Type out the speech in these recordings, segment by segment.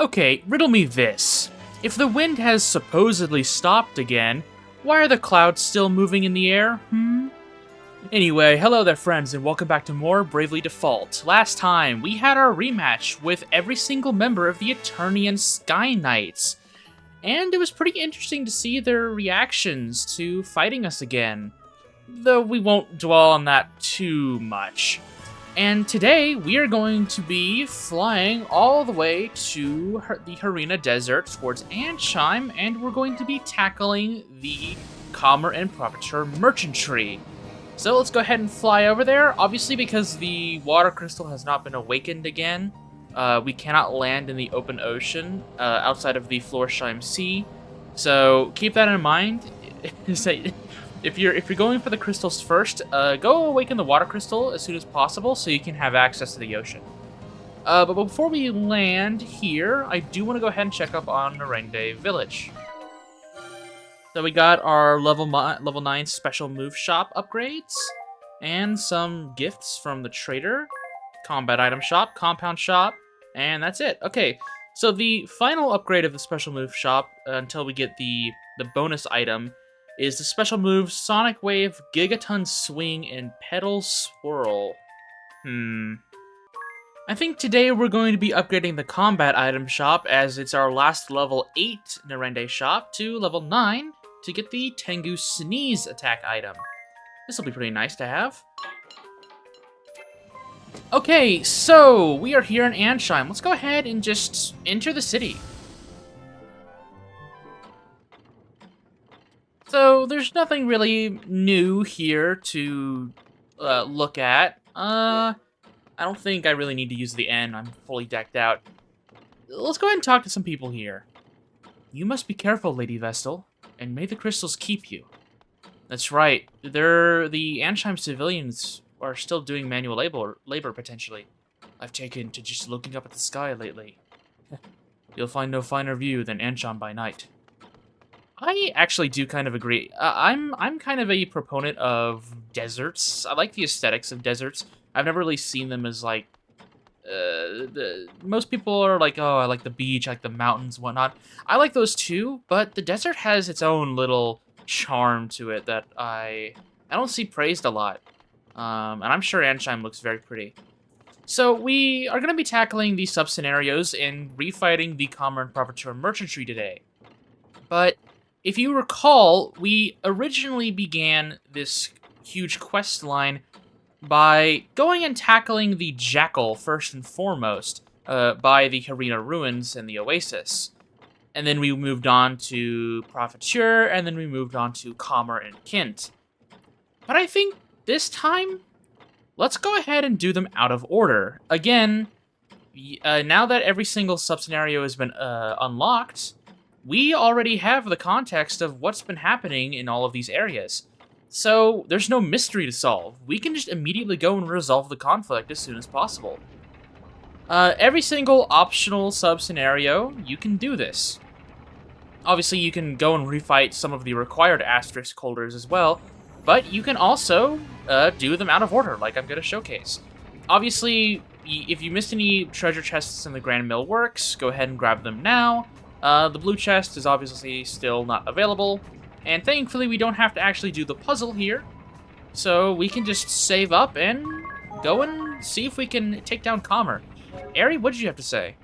Okay, riddle me this. If the wind has supposedly stopped again, why are the clouds still moving in the air? Anyway, hello there friends and welcome back to more Bravely Default. Last time, we had our rematch with every single member of the Eternian Sky Knights. And it was pretty interesting to see their reactions to fighting us again. Though we won't dwell on that too much. And today, we are going to be flying all the way to the Harina Desert towards Ansheim, and we're going to be tackling the Commer and Profiteur Merchantry. So let's go ahead and fly over there. Obviously, because the water crystal has not been awakened again, we cannot land in the open ocean outside of the Florsheim Sea. So keep that in mind. If you're going for the crystals first, go awaken the water crystal as soon as possible so you can have access to the ocean. But before we land here, I do want to go ahead and check up on Narende Village. So we got our level 9 special move shop upgrades, and some gifts from the trader, combat item shop, compound shop, and that's it. Okay, so the final upgrade of the special move shop, until we get the bonus item, is the special move Sonic Wave, Gigaton Swing, and Pedal Swirl. I think today we're going to be upgrading the combat item shop, as it's our last level 8 Narende shop, to level 9 to get the Tengu Sneeze attack item. This will be pretty nice to have. Okay, so we are here in Ansheim. Let's go ahead and just enter the city. So there's nothing really new here to look at. I don't think I really need to use the N. I'm fully decked out. Let's go ahead and talk to some people here. You must be careful, Lady Vestal, and may the crystals keep you. That's right. The Ansheim civilians are still doing manual labor potentially. I've taken to just looking up at the sky lately. You'll find no finer view than Ansheim by night. I actually do kind of agree. I'm kind of a proponent of deserts. I like the aesthetics of deserts. I've never really seen them as like... most people are like, oh, I like the beach, I like the mountains, whatnot. I like those too, but the desert has its own little charm to it that I don't see praised a lot. And I'm sure Ansheim looks very pretty. So we are going to be tackling these sub-scenarios and refighting the Commer and Profiteur Merchantry today. But if you recall, we originally began this huge quest line by going and tackling the Jackal first and foremost, by the Harina Ruins and the Oasis. And then we moved on to Profiteur, and then we moved on to Commer and Kint. But I think this time, let's go ahead and do them out of order. Again, now that every single sub-scenario has been unlocked, we already have the context of what's been happening in all of these areas. So there's no mystery to solve. We can just immediately go and resolve the conflict as soon as possible. Every single optional sub-scenario, you can do this. Obviously, you can go and refight some of the required asterisk holders as well, but you can also do them out of order, like I'm going to showcase. Obviously, if you missed any treasure chests in the Grand Mill Works, go ahead and grab them now. The blue chest is obviously still not available, and thankfully we don't have to actually do the puzzle here, so we can just save up and go and see if we can take down Commer. Aerie, what did you have to say?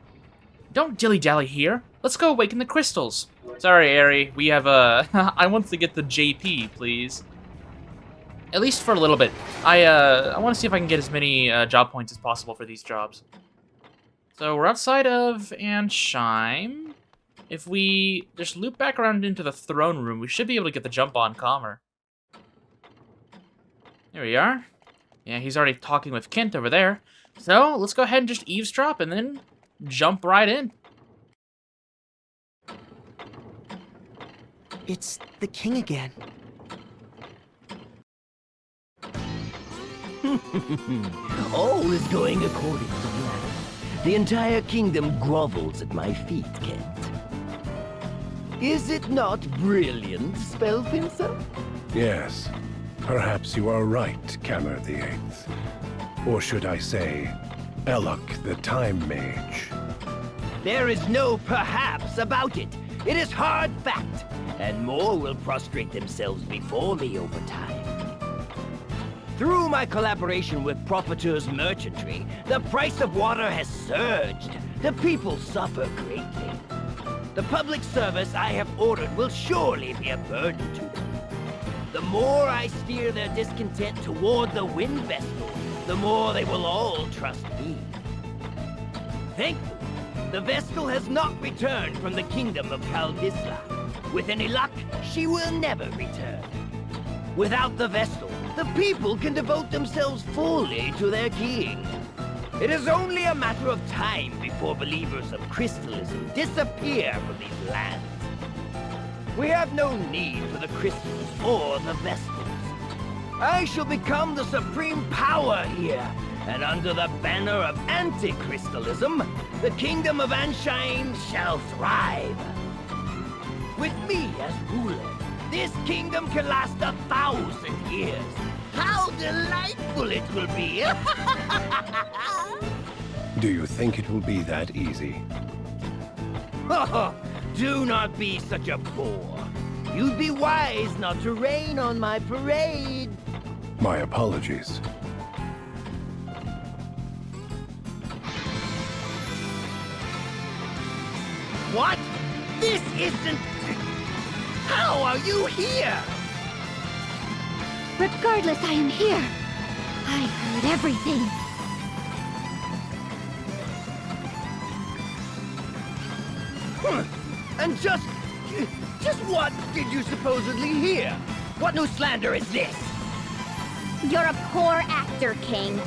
Don't dilly-dally here. Let's go awaken the crystals. Sorry, Aerie, we have I want to get the JP, please. At least for a little bit. I want to see if I can get as many job points as possible for these jobs. So we're outside of Ansheim. If we just loop back around into the throne room, we should be able to get the jump on Commer. There we are. Yeah, he's already talking with Kint over there. So, let's go ahead and just eavesdrop and then jump right in. It's the king again. All is going according to plan. The entire kingdom grovels at my feet, Kent. Is it not brilliant, Spellpincer? Yes. Perhaps you are right, Kammer the Eighth. Or should I say, Elok the Time Mage. There is no perhaps about it. It is hard fact, and more will prostrate themselves before me over time. Through my collaboration with Profiteur's Merchantry, the price of water has surged. The people suffer greatly. The public service I have ordered will surely be a burden to them. The more I steer their discontent toward the Wind Vestal, the more they will all trust me. Thankfully, the Vestal has not returned from the kingdom of Kaldisla. With any luck, she will never return. Without the Vestal, the people can devote themselves fully to their king. It is only a matter of time before believers of crystalism disappear from these lands. We have no need for the crystals or the Vestals. I shall become the supreme power here, and under the banner of anti-crystalism, the kingdom of Ansheim shall thrive. With me as ruler, this kingdom can last 1,000 years. How delightful it will be! Do you think it will be that easy? Oh, do not be such a bore. You'd be wise not to rain on my parade. My apologies. What? This isn't... How are you here? Regardless, I am here. I heard everything. And just what did you supposedly hear? What new slander is this? You're a poor actor, King.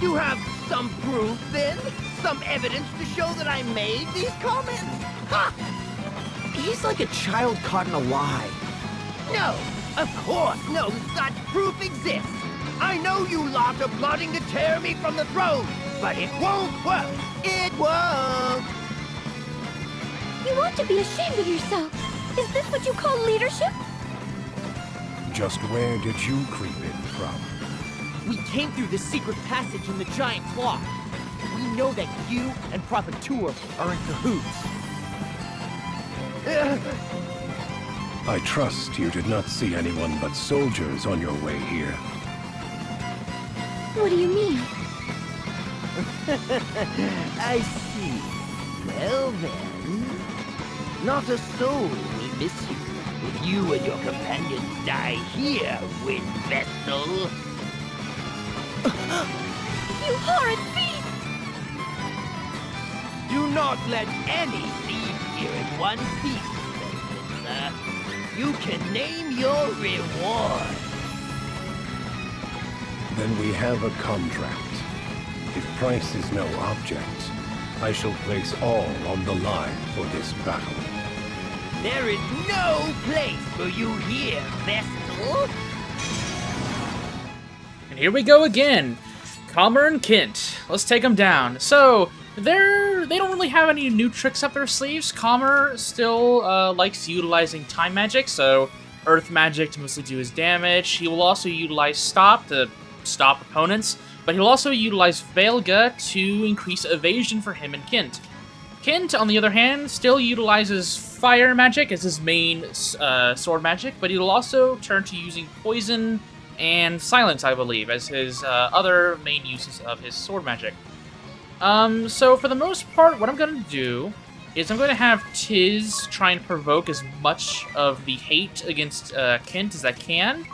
You have some proof, then? Some evidence to show that I made these comments? Ha! He's like a child caught in a lie. No, of course no such proof exists. I know you lot are plotting to tear me from the throne, but it won't work. It won't. You ought to be ashamed of yourself. Is this what you call leadership? Just where did you creep in from? We came through the secret passage in the giant clock. We know that you and Profiteur are in cahoots. I trust you did not see anyone but soldiers on your way here. What do you mean? I see. Well then, not a soul will miss you if you and your companions die here, Wind Vestal. You horrid beast! Do not let any leave here in one piece, Spencer. You can name your reward. Then we have a contract. If price is no object, I shall place all on the line for this battle. There is no place for you here, Vestal. And here we go again. Calmer and Kint. Let's take them down. So, they don't really have any new tricks up their sleeves. Calmer still likes utilizing time magic, so earth magic to mostly do his damage. He will also utilize stop to stop opponents, but he'll also utilize Veilga to increase evasion for him and Kint. Kint, on the other hand, still utilizes fire magic as his main sword magic, but he'll also turn to using poison and silence, I believe, as his other main uses of his sword magic. So for the most part, what I'm going to do is I'm going to have Tiz try and provoke as much of the hate against Kint as I can,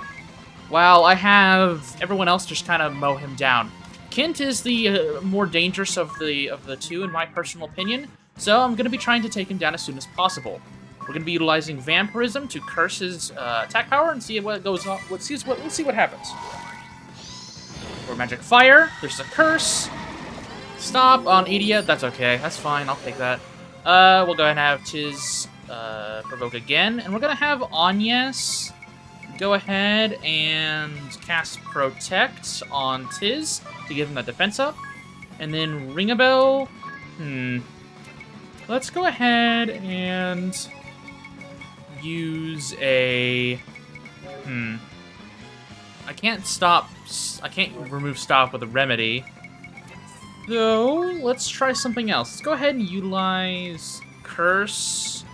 while I have everyone else just kind of mow him down. Kint is the more dangerous of the two, in my personal opinion, so I'm going to be trying to take him down as soon as possible. We're going to be utilizing Vampirism to curse his attack power and see what goes on. Let's see what happens. For Magic Fire, there's a curse. Stop on Idia, that's okay, that's fine, I'll take that. We'll go ahead and have Tiz provoke again, and we're going to have Agnes go ahead and cast Protect on Tiz to give him that defense up. And then Ring a Bell. Let's go ahead and use a... I can't remove stop with a remedy. Though, let's try something else. Let's go ahead and utilize Curse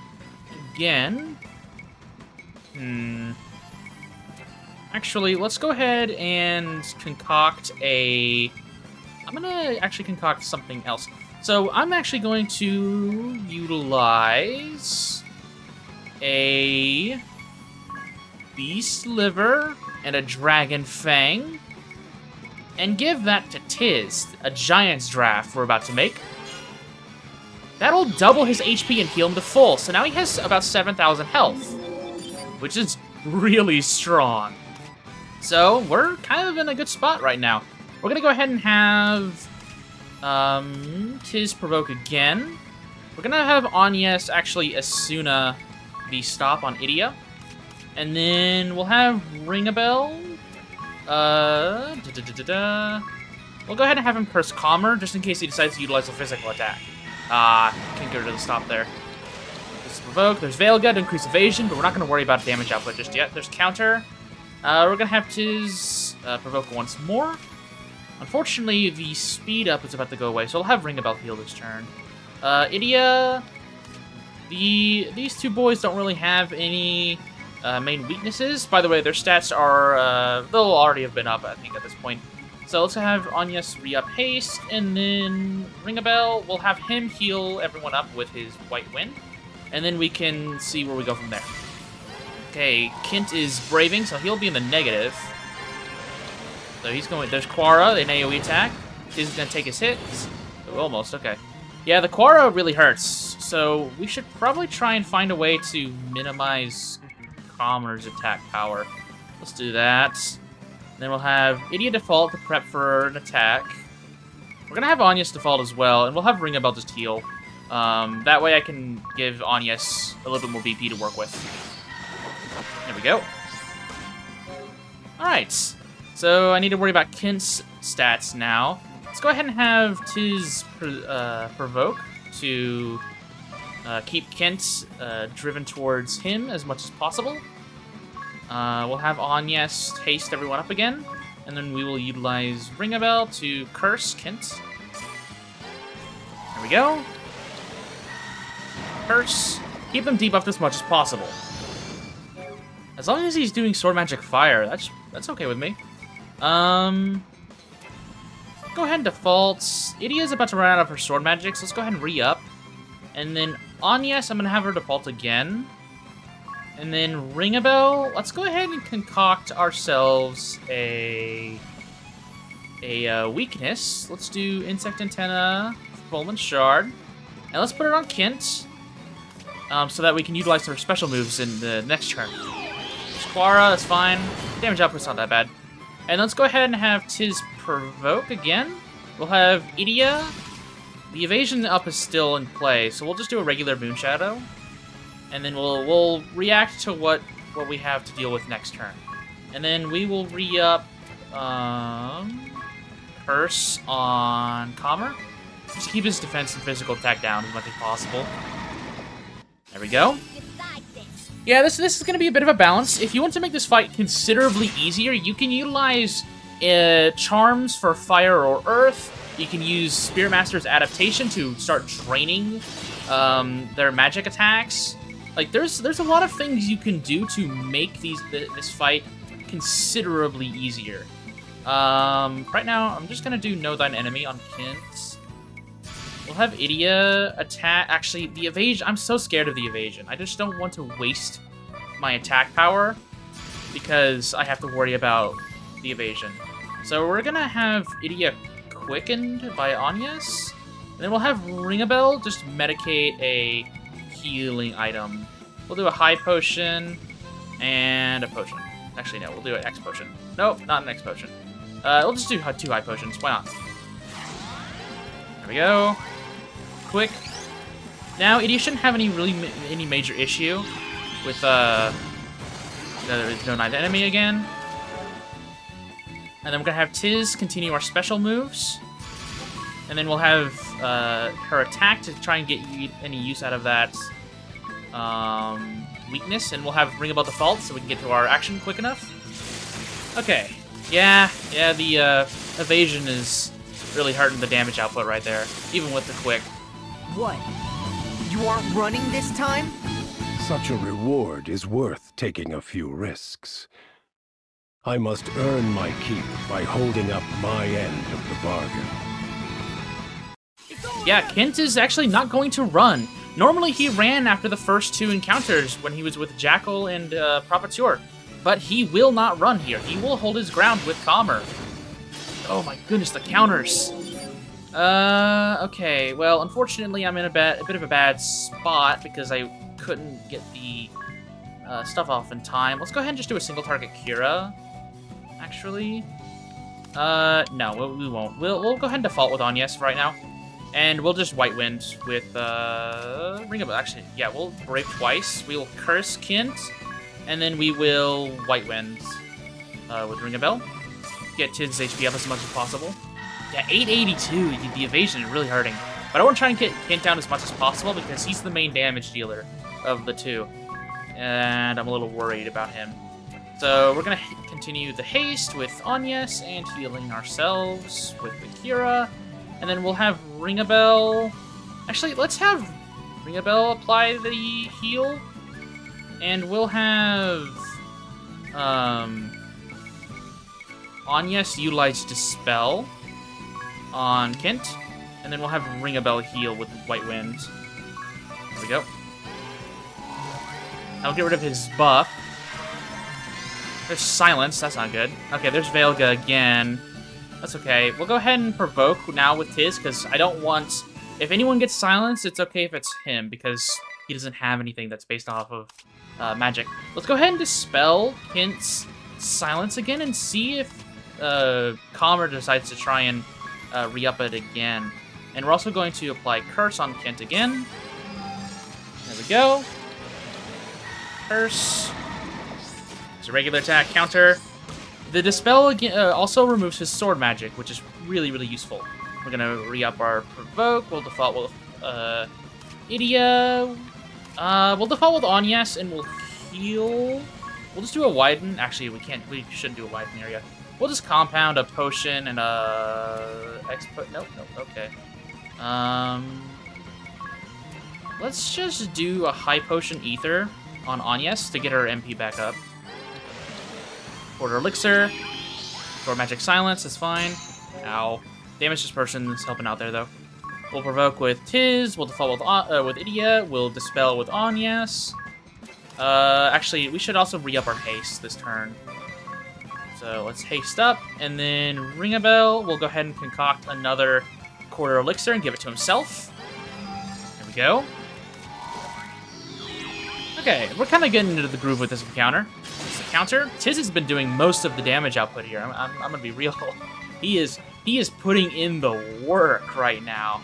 again. Actually, let's go ahead and concoct a... I'm gonna actually concoct something else. So I'm actually going to utilize a Beast Liver and a Dragon Fang and give that to Tiz, a Giant's Draft we're about to make. That'll double his HP and heal him to full, so now he has about 7,000 health, which is really strong. So we're kind of in a good spot right now. We're gonna go ahead and have Tiz provoke again. We're gonna have Agnes actually Asuna the stop on Idia. And then we'll have Ring-a-Bell. We'll go ahead and have him curse Calmer, just in case he decides to utilize a physical attack. Can't get rid of the stop there. This is provoke. There's Veil Guard to increase evasion, but we're not going to worry about damage output just yet. There's counter. We're going to have Tiz provoke once more. Unfortunately, the speed up is about to go away, so I'll have Ring-a-Bell heal this turn. Idia... These two boys don't really have any main weaknesses. By the way, their stats are... they'll already have been up, I think, at this point. So let's have Agnes re-up haste, and then Ring-a-Bell, we'll have him heal everyone up with his White Wind, and then we can see where we go from there. Okay, Kint is braving, so he'll be in the negative. So he's going... There's Quara, an AoE attack. He's going to take his hits. Oh, almost, okay. Yeah, the Quara really hurts, so we should probably try and find a way to minimize Calmer's attack power. Let's do that. Then we'll have Idia default to prep for an attack. We're going to have Agnes default as well, and we'll have Ring-a-Bell just heal. That way I can give Agnes a little bit more BP to work with. There we go. Alright, so I need to worry about Kint's stats now. Let's go ahead and have Tiz provoke to keep Kint driven towards him as much as possible. We'll have Agnes haste everyone up again, and then we will utilize Ring-a-Bell to curse Kint. There we go. Curse. Keep him debuffed as much as possible. As long as he's doing Sword Magic Fire, that's okay with me. Go ahead and default. Idia's about to run out of her Sword Magic, so let's go ahead and re-up. And then Agnes, I'm going to have her default again. And then Ring-a-Bell, let's go ahead and concoct ourselves a weakness. Let's do Insect Antenna, Fulmin Shard, and let's put it on Kint, so that we can utilize her special moves in the next turn. Quara, that's fine. Damage output's not that bad. And let's go ahead and have Tiz provoke again. We'll have Idia. The evasion up is still in play, so we'll just do a regular Moonshadow. And then we'll react to what we have to deal with next turn. And then we will re-up Curse on Calmer. Just keep his defense and physical attack down as much as possible. There we go. Yeah, this is going to be a bit of a balance. If you want to make this fight considerably easier, you can utilize charms for fire or earth. You can use Spirit Master's adaptation to start training their magic attacks. Like, there's a lot of things you can do to make this fight considerably easier. Right now, I'm just going to do Know Thine Enemy on Kint. We'll have Idia attack. Actually, the evasion. I'm so scared of the evasion. I just don't want to waste my attack power because I have to worry about the evasion. So we're gonna have Idia quickened by Agnes, and then we'll have Ring-a-Bell just medicate a healing item. We'll do a high potion and a potion. Actually, no, we'll do an X potion. Nope, not an X potion. We'll just do 2 high potions. Why not? There we go. Quick. Now, Idia shouldn't have any major issue with Know Thine Enemy again. And then we're gonna have Tiz continue our special moves, and then we'll have her attack to try and get any use out of that weakness, and we'll have Ring-a-Bell default so we can get to our action quick enough. Okay. Yeah, the evasion is really hurting the damage output right there, even with the quick. What? You aren't running this time? Such a reward is worth taking a few risks. I must earn my keep by holding up my end of the bargain. Yeah, Kent is actually not going to run. Normally he ran after the first two encounters when he was with Jackal and Profiteur, but he will not run here. He will hold his ground with Calmer. Oh my goodness, the counters. Okay, well, unfortunately I'm in a bit of a bad spot because I couldn't get the stuff off in time. Let's go ahead and just do a single target Kira, actually. No, we won't. We'll go ahead and default with Agnes right now. And we'll just White Wind with Ring of Bell. Actually, yeah, we'll break twice. We'll curse Kent, and then we will White Wind with Ring of Bell. Get Tid's HP up as much as possible. Yeah, 882. The evasion is really hurting. But I want to try and get Kent down as much as possible because he's the main damage dealer of the two. And I'm a little worried about him. So we're going to continue the haste with Agnes and healing ourselves with Akira. And then we'll have Ring-a-Bell. Actually, let's have Ring-a-Bell apply the heal. And we'll have Agnes utilize Dispel on Kent. And then we'll have Ring-a-Bell heal with White Wind. There we go. I'll get rid of his buff. There's Silence, that's not good. Okay, there's Veilga again. That's okay. We'll go ahead and provoke now with Tiz, because I don't want... If anyone gets Silence, it's okay if it's him, because he doesn't have anything that's based off of magic. Let's go ahead and Dispel Kent's Silence again and see if Calmer decides to try and re-up it again. And we're also going to apply Curse on Kent again. There we go. Curse. It's a regular attack counter. The Dispel again, also removes his sword magic, which is really, really useful. We're going to re-up our Provoke. We'll default with Idia. We'll default with Agnes, and we'll heal. We'll just do a Widen. Actually, we shouldn't do a Widen area. We'll just compound a potion and a... Nope, okay. Let's just do a high potion ether on Agnes to get her MP back up. Quarter elixir. Or magic silence, that's fine. Ow. Damage this person is helping out there though. We'll provoke with Tiz, we'll default with Idia, we'll dispel with Agnes. Actually, we should also re-up our haste this turn. So let's haste up, and then Ring-a-Bell. We'll go ahead and concoct another quarter elixir and give it to himself. There we go. Okay, we're kind of getting into the groove with this encounter. It's the counter. Tiz has been doing most of the damage output here. I'm gonna be real. He is putting in the work right now.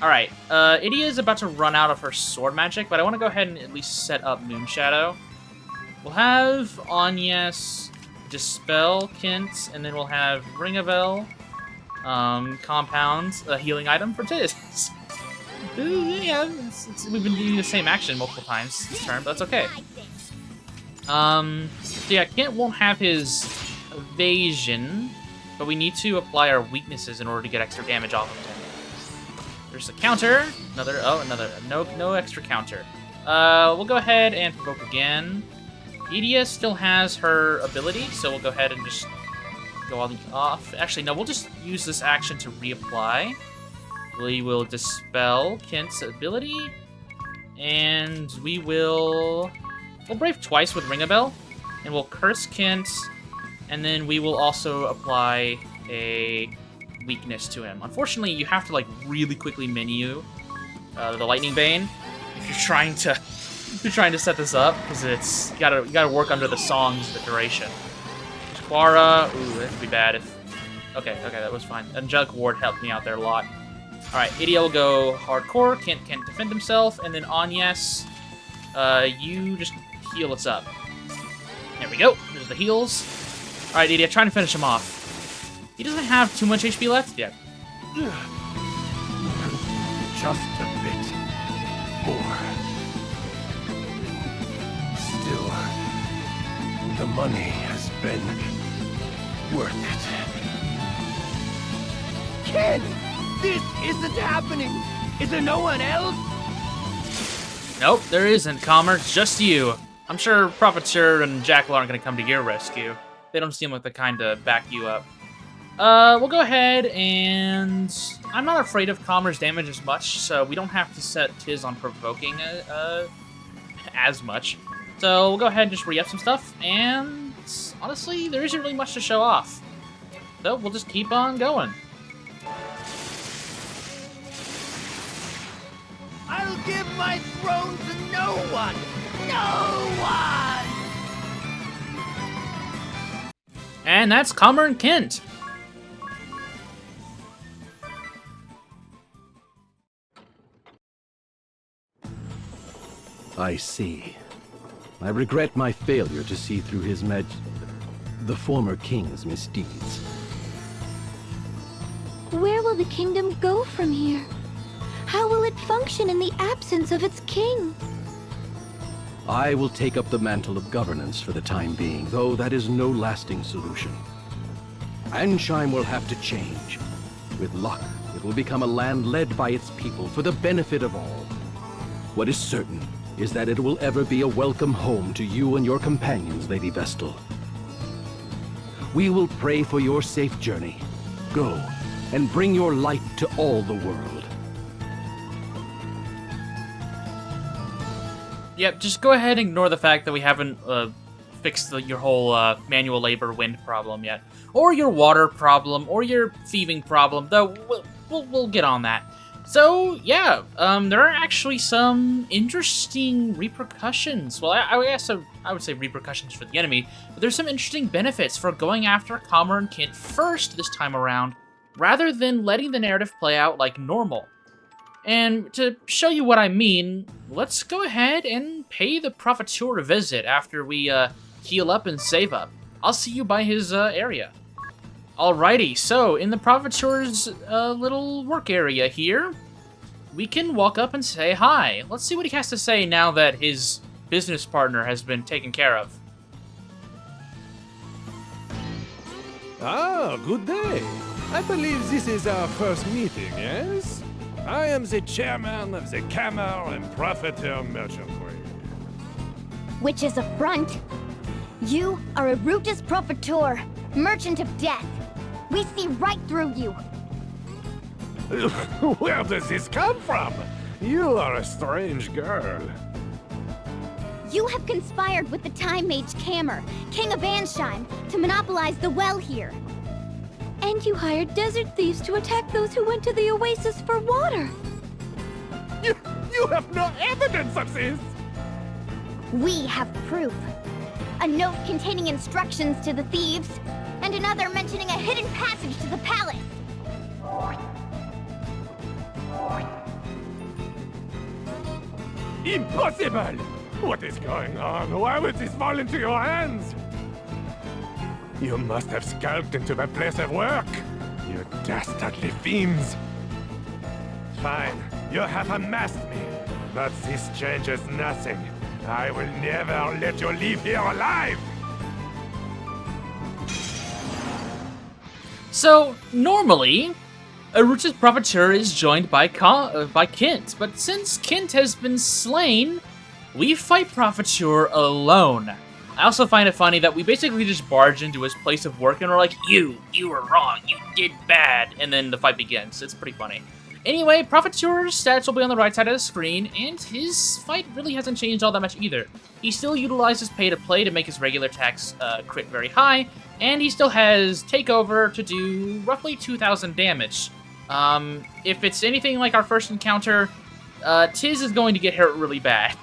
All right, Idia is about to run out of her sword magic, but I want to go ahead and at least set up Moonshadow. We'll have Agnes Dispel Kent, and then we'll have Ring-a-Bell compound a healing item for Tiz. Yeah, we've been doing the same action multiple times this turn, but that's okay. So yeah, Kent won't have his evasion, but we need to apply our weaknesses in order to get extra damage off of him. There's a counter, no extra counter. We'll go ahead and provoke again. Idia still has her ability, so we'll go ahead and just go all the off. Actually, no, we'll just use this action to reapply. We will dispel Kent's ability, and we'll brave twice with Ring-a-Bell, and we'll curse Kent, and then we will also apply a weakness to him. Unfortunately, you have to like really quickly menu the Lightning Bane if you're trying to set this up, because it's you gotta work under the song's the duration. Quara, ooh, that could be bad if. Okay, that was fine. Angelic Ward helped me out there a lot. All right, Idia will go hardcore. Can't defend himself, and then Agnes, you just heal us up. There we go. There's the heals. All right, Idia, trying to finish him off. He doesn't have too much HP left yet. Just a bit more. Still, the money has been worth it. Ken! This isn't happening! Is there no one else? Nope, there isn't, Calmer. It's just you. I'm sure Profiteer and Jackal aren't going to come to your rescue. They don't seem like the kind to back you up. We'll go ahead and... I'm not afraid of Calmer's damage as much, so we don't have to set Tiz on provoking as much. So we'll go ahead and just re-up some stuff, and honestly, there isn't really much to show off. So we'll just keep on going. I'll give my throne to no one! No one! And that's Calmer and Kent. I see. I regret my failure to see through the former king's misdeeds. Where will the kingdom go from here? How will it function in the absence of its king? I will take up the mantle of governance for the time being, though that is no lasting solution. Ansheim will have to change. With luck, it will become a land led by its people for the benefit of all. What is certain is that it will ever be a welcome home to you and your companions, Lady Vestal. We will pray for your safe journey. Go, and bring your light to all the world. Yep, just go ahead and ignore the fact that we haven't fixed your whole manual labor wind problem yet. Or your water problem, or your thieving problem, though we'll get on that. So, yeah, there are actually some interesting repercussions. Well, I guess I would say repercussions for the enemy, but there's some interesting benefits for going after Calmer and Kent first this time around, rather than letting the narrative play out like normal. And to show you what I mean, let's go ahead and pay the Profiteer a visit after we heal up and save up. I'll see you by his area. Alrighty, so in the Profiteer's little work area here, we can walk up and say hi. Let's see what he has to say now that his business partner has been taken care of. Ah, good day. I believe this is our first meeting, yes? I am the chairman of the Camel and Profiteer Merchantry. Which is a front. You are a Rutus Profiteer, merchant of death. We see right through you. Where does this come from? You are a strange girl. You have conspired with the Time Mage Cammer, King of Ansheim, to monopolize the well here. And you hired desert thieves to attack those who went to the oasis for water. You have no evidence of this! We have proof. A note containing instructions to the thieves, and another mentioning a hidden passage to the palace. Impossible! What is going on? Why would this fall into your hands? You must have skulked into my place of work, you dastardly fiends. Fine, you have unmasked me, but this changes nothing. I will never let you leave here alive! So, normally, a Rutus Profiteer is joined by Kent, but since Kent has been slain, we fight Profiteer alone. I also find it funny that we basically just barge into his place of work and we're like, you were wrong, you did bad, and then the fight begins. It's pretty funny. Anyway, Profiteer's stats will be on the right side of the screen, and his fight really hasn't changed all that much either. He still utilizes pay to play to make his regular attacks crit very high, and he still has takeover to do roughly 2,000 damage. If it's anything like our first encounter, Tiz is going to get hurt really bad.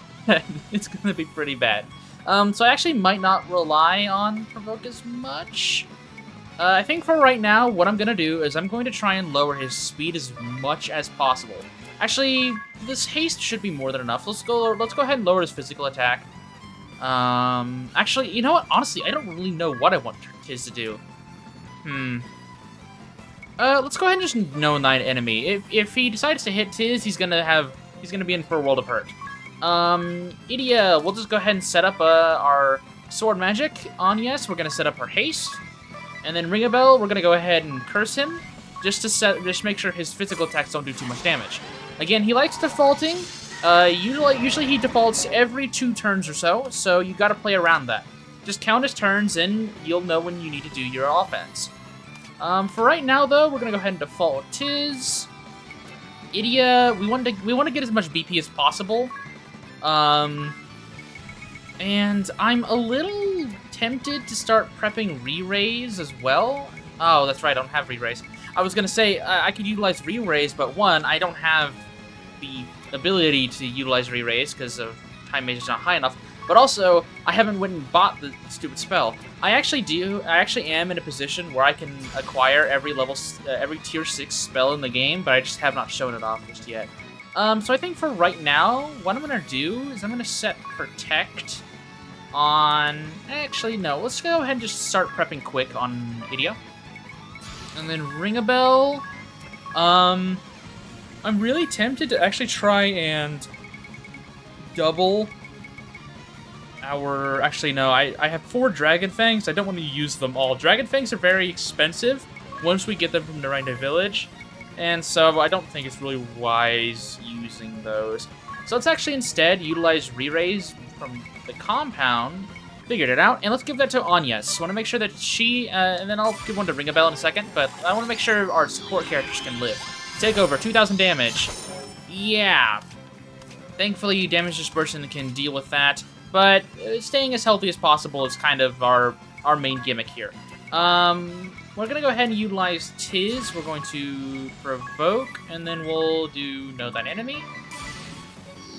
It's going to be pretty bad. So I actually might not rely on Provoke as much. I think for right now, what I'm going to do is I'm going to try and lower his speed as much as possible. Actually, this haste should be more than enough. Let's go ahead and lower his physical attack. Actually, you know what? Honestly, I don't really know what I want Tiz to do. Let's go ahead and just know 9 enemy. If he decides to hit Tiz, he's gonna be in for a world of hurt. Idia, we'll just go ahead and set up our sword magic on Yes. We're gonna set up her haste. And then Ring a Bell, we're gonna go ahead and curse him. just make sure his physical attacks don't do too much damage. Again, he likes defaulting. Usually he defaults every 2 turns or so you gotta play around that. Just count his turns and you'll know when you need to do your offense. For right now though, we're gonna go ahead and default Tiz. Idia, we want to get as much BP as possible. And I'm a little tempted to start prepping re-raise as well. Oh, that's right, I don't have re-raise. I was gonna say I could utilize re-raise, but one, I don't have the ability to utilize re-raise because of time mage is not high enough. But also, I haven't went and bought the stupid spell. I actually am in a position where I can acquire every tier 6 spell in the game, but I just have not shown it off just yet. So I think for right now, what I'm gonna do is I'm gonna set Protect on... Actually, no. Let's go ahead and just start prepping quick on Idia. And then Ring a Bell. I'm really tempted to actually try and double our... Actually, no. I have 4 Dragon Fangs. I don't want to use them all. Dragon Fangs are very expensive once we get them from Naranja Village. And so I don't think it's really wise using those. So let's actually instead utilize re-raise from the compound. Figured it out. And let's give that to Anyas. Want to make sure that she, and then I'll give one to Ring a Bell in a second, but I want to make sure our support characters can live. Take over, 2,000 damage. Yeah. Thankfully, Damage Dispersion can deal with that, but staying as healthy as possible is kind of our main gimmick here. We're going to go ahead and utilize Tiz. We're going to Provoke, and then we'll do Know Thine Enemy.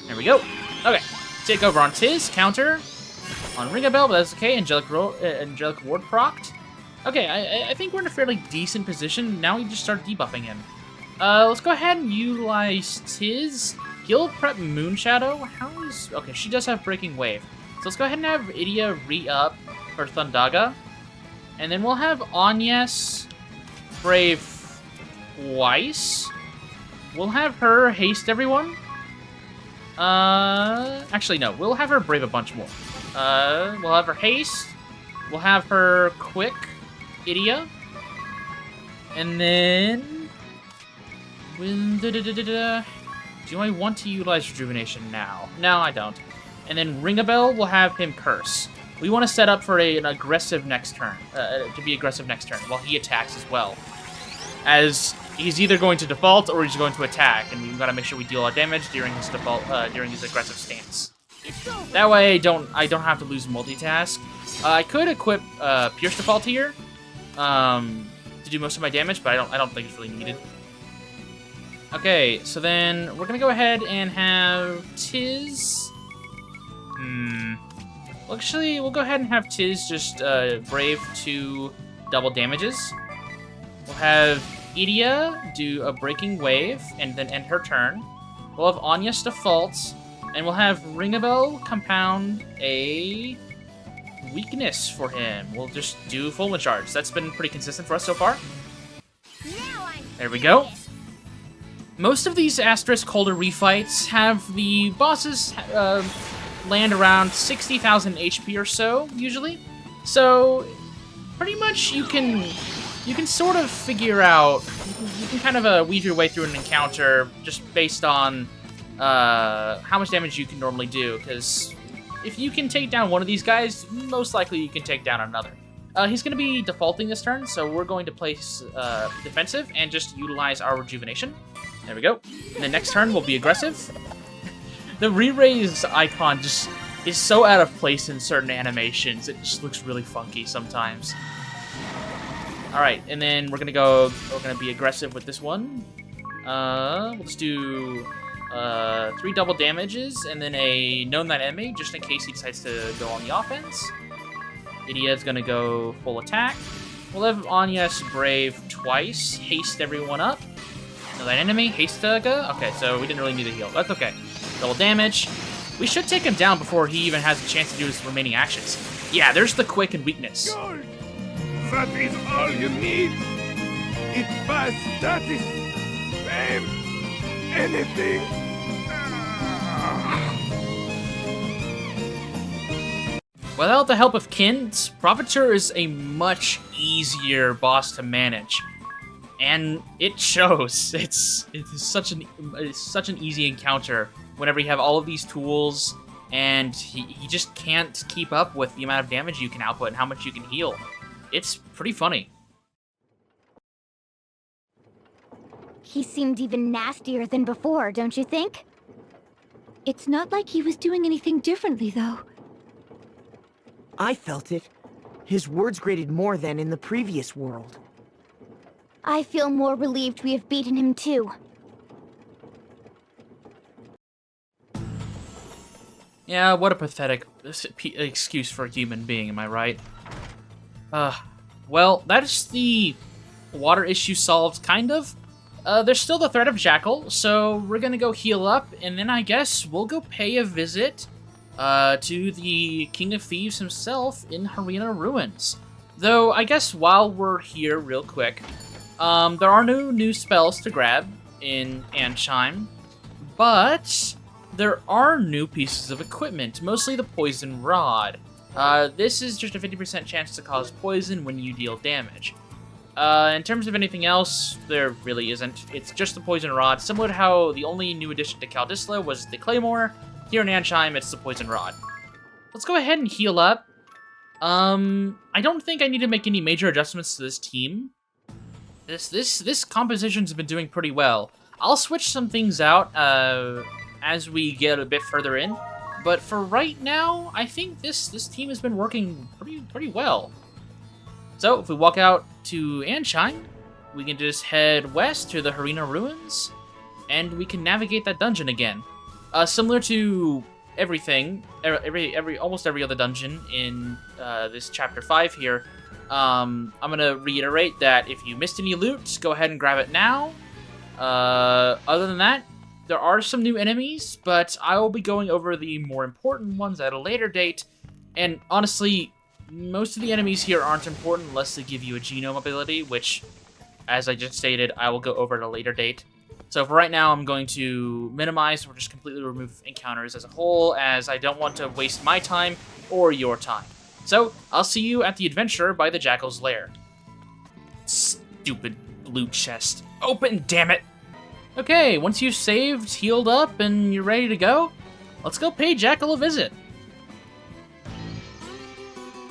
There we go. Okay. Take over on Tiz. Counter on Ring a Bell, but that's okay. Angelic Ward procced. Okay, I think we're in a fairly decent position. Now we just start debuffing him. Let's go ahead and utilize Tiz. He'll prep Moonshadow. Okay, she does have Breaking Wave. So let's go ahead and have Idia re-up for Thundaga. And then we'll have Anyas Brave twice. We'll have her haste everyone. Actually, no. We'll have her Brave a bunch more. We'll have her haste. We'll have her quick Idia. And then... Do I want to utilize Rejuvenation now? No, I don't. And then Ring a Bell will have him curse. We want to set up for an aggressive next turn, to be aggressive next turn, while he attacks as well. As he's either going to default or he's going to attack, and we've got to make sure we deal our damage during his default, during his aggressive stance. That way, I don't have to lose multitask. I could equip Pierce Default here, to do most of my damage, but I don't think it's really needed. Okay, so then we're gonna go ahead and have Tiz. Actually, we'll go ahead and have Tiz just Brave 2 double damages. We'll have Idia do a Breaking Wave and then end her turn. We'll have Anyas default, and we'll have Ring a Bell compound a weakness for him. We'll just do Fulminate Charge. That's been pretty consistent for us so far. There we go. Most of these Asterisk Holder refights have the bosses land around 60,000 HP or so, usually. So, pretty much you can sort of figure out, you can kind of weave your way through an encounter just based on how much damage you can normally do, because if you can take down one of these guys, most likely you can take down another. He's going to be defaulting this turn, so we're going to place defensive and just utilize our Rejuvenation. There we go. And the next turn will be aggressive. The re-raise icon just is so out of place in certain animations. It just looks really funky sometimes. Alright, and then we're gonna be aggressive with this one. We'll just do 3 double damages and then a Known Thine Enemy, just in case he decides to go on the offense. Idia's gonna go full attack. We'll have Anyas Brave twice, haste everyone up. Known Thine Enemy, haste Thundaga. Okay, so we didn't really need a heal. That's okay. Double damage. We should take him down before he even has a chance to do his remaining actions. Yeah, there's the quick and weakness. Good. That is all you need. It was status. Fame. Anything. Without the help of Kin, Profiteur is a much easier boss to manage. and it shows. It's such an easy encounter whenever you have all of these tools, and he just can't keep up with the amount of damage you can output and how much you can heal. It's pretty funny. He seemed even nastier than before, don't you think? It's not like he was doing anything differently, though. I felt it. His words grated more than in the previous world. I feel more relieved we have beaten him too. Yeah, what a pathetic excuse for a human being, am I right? Well, that is the water issue solved, kind of. There's still the threat of Jackal, so we're gonna go heal up, and then I guess we'll go pay a visit to the King of Thieves himself in Harina Ruins. Though, I guess while we're here real quick, there are no new spells to grab in Ansheim, but there are new pieces of equipment, mostly the Poison Rod. This is just a 50% chance to cause poison when you deal damage. In terms of anything else, there really isn't. It's just the Poison Rod, similar to how the only new addition to Kaldisla was the Claymore. Here in Ansheim, it's the Poison Rod. Let's go ahead and heal up. I don't think I need to make any major adjustments to this team. This composition's been doing pretty well. I'll switch some things out as we get a bit further in, but for right now, I think this team has been working pretty well. So if we walk out to Ansheim, we can just head west to the Harina Ruins, and we can navigate that dungeon again. Similar to everything, almost every other dungeon in this chapter 5 here, I'm gonna reiterate that if you missed any loot, go ahead and grab it now. Other than that, there are some new enemies, but I will be going over the more important ones at a later date. And honestly, most of the enemies here aren't important unless they give you a genome ability, which, as I just stated, I will go over at a later date. So for right now, I'm going to minimize or just completely remove encounters as a whole, as I don't want to waste my time or your time. So I'll see you at the adventure by the Jackal's Lair. Stupid blue chest. Open, damn it! Okay, once you've saved, healed up, and you're ready to go, let's go pay Jackal a visit.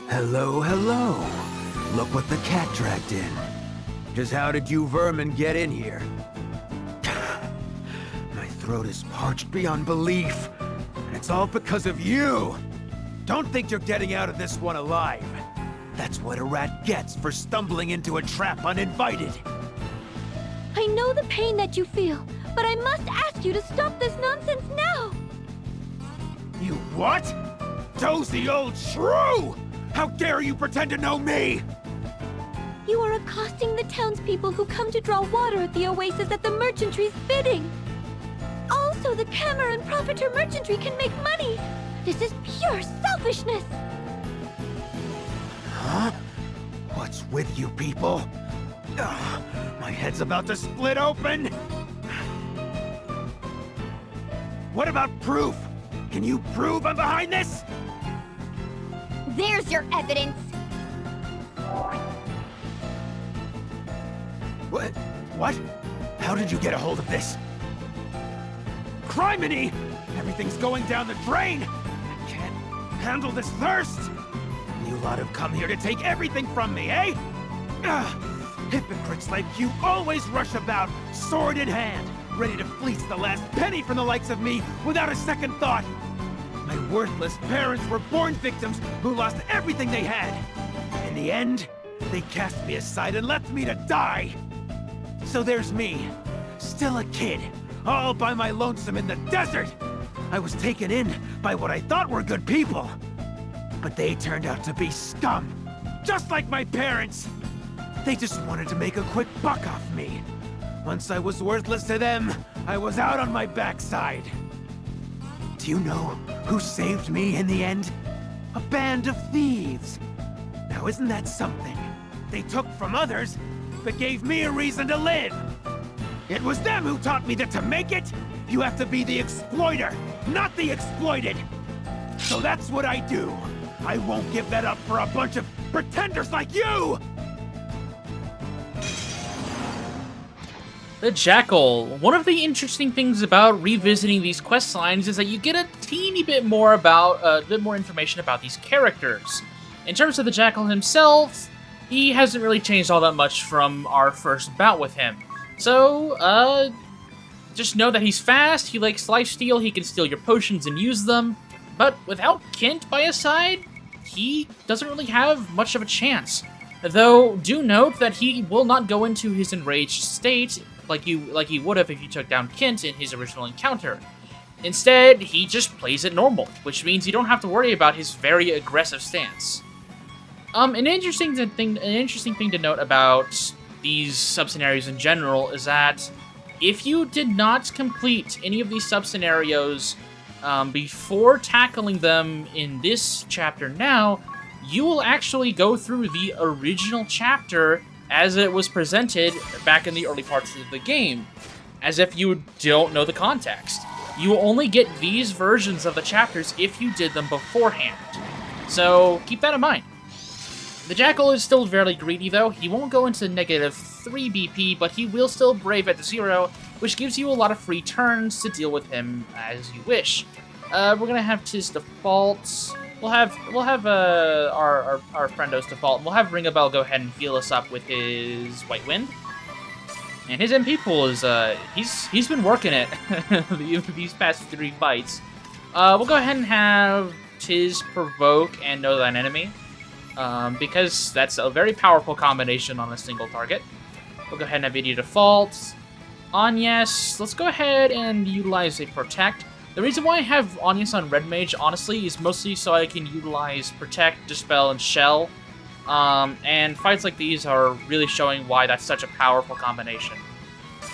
Hello, hello. Look what the cat dragged in. Just how did you vermin get in here? My throat is parched beyond belief. And it's all because of you. Don't think you're getting out of this one alive. That's what a rat gets for stumbling into a trap uninvited. I know the pain that you feel, but I must ask you to stop this nonsense now! You what? Dozy old shrew! How dare you pretend to know me? You are accosting the townspeople who come to draw water at the oasis at the merchantry's bidding. Also, the Cammer and Profiter merchantry can make money. This is pure selfishness. Huh? What's with you people? Ugh, my head's about to split open. What about proof? Can you prove I'm behind this? There's your evidence. What? What? How did you get a hold of this? Criminy! Everything's going down the drain! I can't handle this thirst! You lot have come here to take everything from me, eh? Ugh. Hypocrites like you always rush about, sword in hand, ready to fleece the last penny from the likes of me without a second thought. My worthless parents were born victims who lost everything they had. In the end, they cast me aside and left me to die. So there's me, still a kid, all by my lonesome in the desert. I was taken in by what I thought were good people. But they turned out to be scum, just like my parents. They just wanted to make a quick buck off me. Once I was worthless to them, I was out on my backside. Do you know who saved me in the end? A band of thieves. Now isn't that something? They took from others, but gave me a reason to live. It was them who taught me that to make it, you have to be the exploiter, not the exploited. So that's what I do. I won't give that up for a bunch of pretenders like you! The Jackal. One of the interesting things about revisiting these quest lines is that you get a teeny bit more information about these characters. In terms of the Jackal himself, he hasn't really changed all that much from our first bout with him. So, just know that he's fast, he likes lifesteal, he can steal your potions and use them, but without Kent by his side, he doesn't really have much of a chance. Though, do note that he will not go into his enraged state like he would have if you took down Kent in his original encounter. Instead, he just plays it normal, which means you don't have to worry about his very aggressive stance. An interesting thing to note about these sub-scenarios in general is that if you did not complete any of these sub-scenarios before tackling them in this chapter now, you will actually go through the original chapter as it was presented back in the early parts of the game, as if you don't know the context. You will only get these versions of the chapters if you did them beforehand. So keep that in mind. The Jackal is still very greedy though. He won't go into -3 BP, but he will still brave at 0, which gives you a lot of free turns to deal with him as you wish. We're gonna have his defaults. We'll have our friendo's default. We'll have Ringabel go ahead and heal us up with his White Wind. And his MP pool is he's been working it these past 3 fights. We'll go ahead and have Tiz Provoke and Know Thine Enemy. Because that's a very powerful combination on a single target. We'll go ahead and have Idia default. Agnes, let's go ahead and utilize a Protect. The reason why I have Agnes on Red Mage, honestly, is mostly so I can utilize Protect, Dispel, and Shell. And fights like these are really showing why that's such a powerful combination.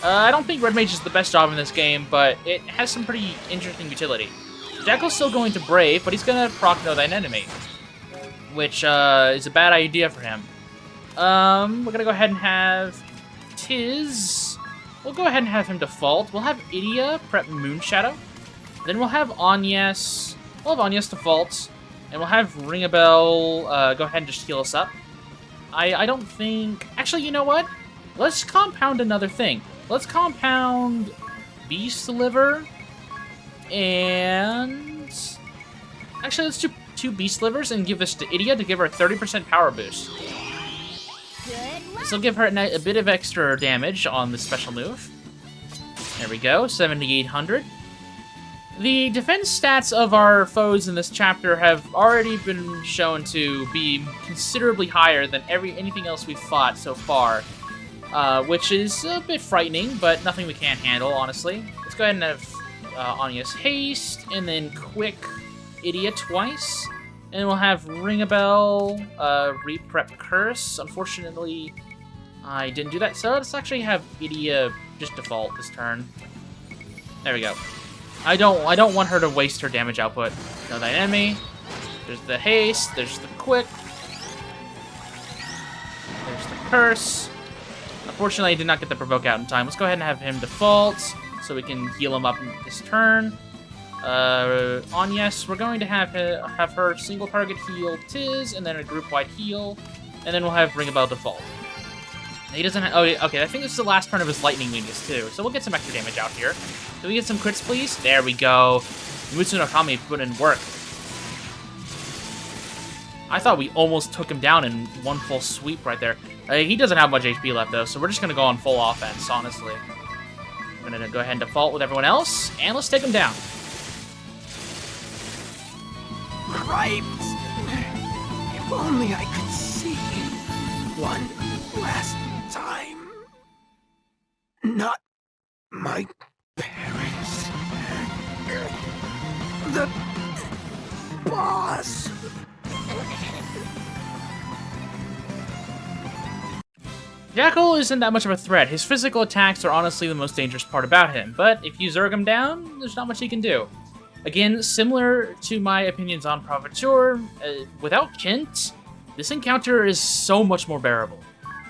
I don't think Red Mage is the best job in this game, but it has some pretty interesting utility. Jackal's still going to Brave, but he's going to proc Know Thine Enemy, which is a bad idea for him. We're going to go ahead and have Tiz. We'll go ahead and have him default. We'll have Idia prep Moonshadow. Then we'll have Agnes. We'll have Agnes default. And we'll have Ringabel go ahead and just heal us up. I don't think... Actually, you know what? Let's compound another thing. Let's compound Beast Liver. And... Actually, let's do 2 Beast Livers and give this to Idia to give her a 30% power boost. This will give her a bit of extra damage on the special move. There we go, 7,800. The defense stats of our foes in this chapter have already been shown to be considerably higher than anything else we've fought so far, which is a bit frightening, but nothing we can't handle, honestly. Let's go ahead and have Agnes Haste, and then Quick Idia twice, and we'll have Ringabel re-prep Curse. Unfortunately, I didn't do that, so let's actually have Idia just default this turn. There we go. I don't want her to waste her damage output. Know Thine Enemy. There's the Haste. There's the Quick. There's the Curse. Unfortunately, I did not get the Provoke out in time. Let's go ahead and have him default so we can heal him up this turn. Agnes, we're going to have her single target heal Tiz, and then a group-wide heal, and then we'll have Ringabel default. He doesn't have... Oh, okay, I think this is the last turn of his Lightning Weakness, too, so we'll get some extra damage out here. Can we get some crits, please? There we go. Mutsu no Kami put in work. I thought we almost took him down in one full sweep right there. He doesn't have much HP left, though, so we're just going to go on full offense, honestly. We're going to go ahead and default with everyone else, and let's take him down. Cripes! If only I could see one last time. Not my parents. The boss. Jackal isn't that much of a threat. His physical attacks are honestly the most dangerous part about him, but if you Zerg him down, there's not much he can do. Again, similar to my opinions on Provocateur, without Kent, this encounter is so much more bearable.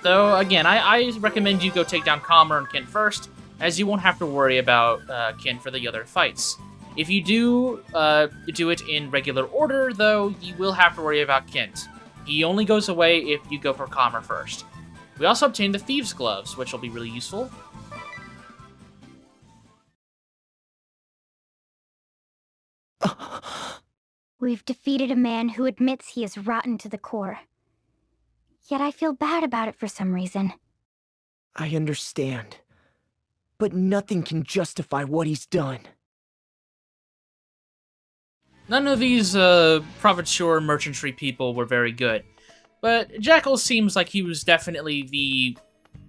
So again, I recommend you go take down Calmer and Kent first, as you won't have to worry about Kent for the other fights. If you do it in regular order, though, you will have to worry about Kent. He only goes away if you go for Calmer first. We also obtained the Thieves' Gloves, which will be really useful. We've defeated a man who admits he is rotten to the core. Yet I feel bad about it for some reason. I understand. But nothing can justify what he's done. None of these Profiteur merchantry people were very good. But Jackal seems like he was definitely the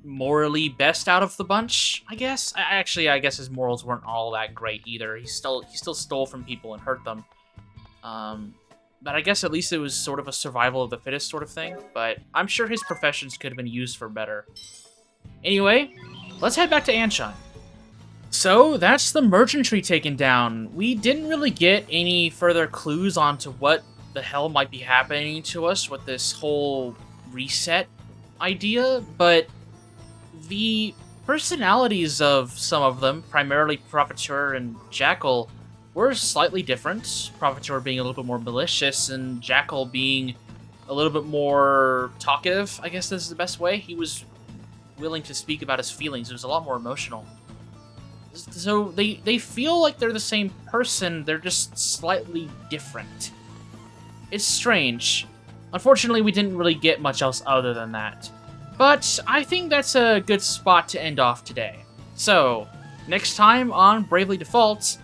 morally best out of the bunch, I guess. I guess his morals weren't all that great either. He still stole from people and hurt them. But I guess at least it was sort of a survival of the fittest sort of thing. But I'm sure his professions could have been used for better. Anyway, let's head back to Anshan. So, that's the merchantry taken down. We didn't really get any further clues onto what the hell might be happening to us with this whole reset idea, but the personalities of some of them, primarily Profiteur and Jackal, were slightly different. Profiteur being a little bit more malicious, and Jackal being a little bit more talkative, I guess this is the best way. He was willing to speak about his feelings. It was a lot more emotional. So they feel like they're the same person, they're just slightly different. It's strange. Unfortunately, we didn't really get much else other than that. But I think that's a good spot to end off today. So, next time on Bravely Default,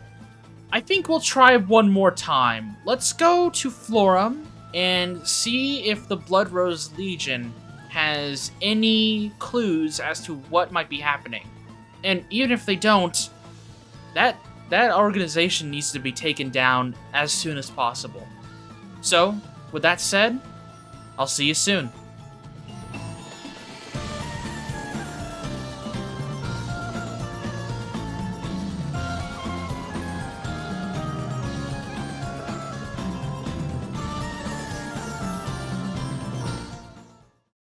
I think we'll try one more time. Let's go to Florum and see if the Blood Rose Legion has any clues as to what might be happening. And even if they don't, that organization needs to be taken down as soon as possible. So, with that said, I'll see you soon.